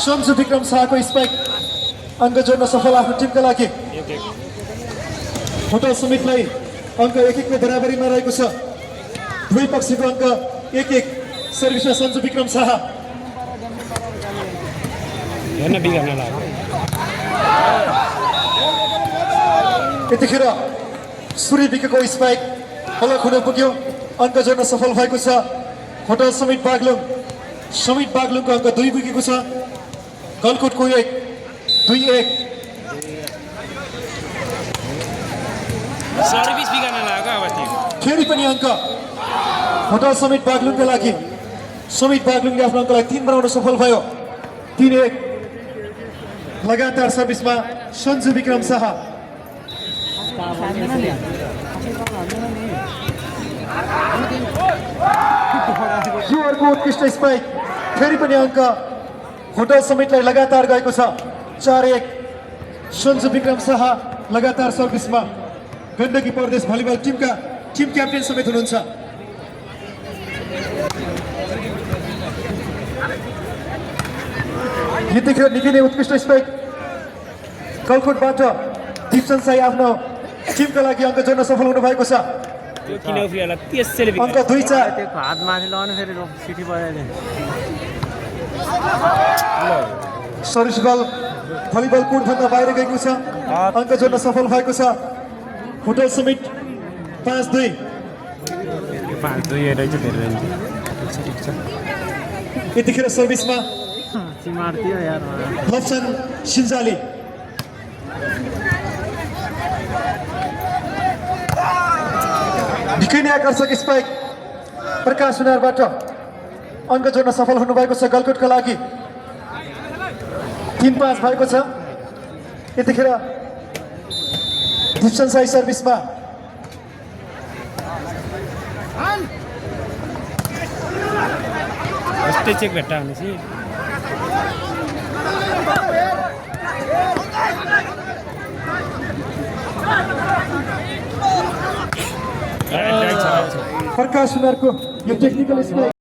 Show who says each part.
Speaker 1: शम्सु विक्रम शाहको स्पाइक अङ्क जोड्न सफल आफ्नो टिमका लागि होटल समितलाई अङ्क 1-1 को बराबरीमा रहेको छ। दुवै पक्षको अङ्क 1-1 सर्भिसमा सञ्जु विक्रम शाह यतिखेर सूर्य विकेको स्पाइक अलग हुन पुग्यो, अङ्क जोड्न सफल भएको छ। होटल समित बागलुङको अङ्क 2 पुगेको छ। गलकोटको 2-1
Speaker 2: सर्भिस बिगार्न लाग्यो अब त्यो
Speaker 1: फेरि पनि अङ्क होटल समित बागलुङका लागि। समित बागलुङले आफ्नो अङ्कलाई 3 बनाउन सफल भयो। 3-1 लगातार सर्भिसमा सञ्जु विक्रम शाह। युवरको उत्कृष्ट स्पाइक फेरि पनि अङ्क होटल समितलाई लगातार गएको छ। 4-1 सञ्जु विक्रम शाह लगातार सर्भिसमा। गण्डकी प्रदेश भलिबल टिमका टिम क्याप्टेन समेत हुनुहुन्छ। यतिखेर निकै नै उत्कृष्ट स्पाइक गलकोटबाट दिपसन साई आफ्नो टिमका लागि अङ्क जोड्न सफल हुनु भएको छ।
Speaker 2: त्यो किन उफ्रिएला त्यसैले
Speaker 1: अङ्क 2-4
Speaker 3: त्यो हात माथि लगाउनु फेरि सिटी भयो
Speaker 1: सरिस बल भलिबल कोर्टभन्दा बाहिर गएको छ, अङ्क जोड्न सफल भएको छ। होटल समित 5-2 यतिखेर सर्भिसमा लप्सन सिन्जाली। निकै नै आकर्षक स्पाइक प्रकाश सुनारबाट अङ्क जोड्न सफल हुनुभएको छ गलकोटका लागि। 3-5 भएको छ। यतिखेर दिपसन साई सर्भिसमा।
Speaker 2: यस्तै चेक भेट्टा भनेपछि
Speaker 1: प्रकाश सुनारको यो टेक्निकल स्पाइक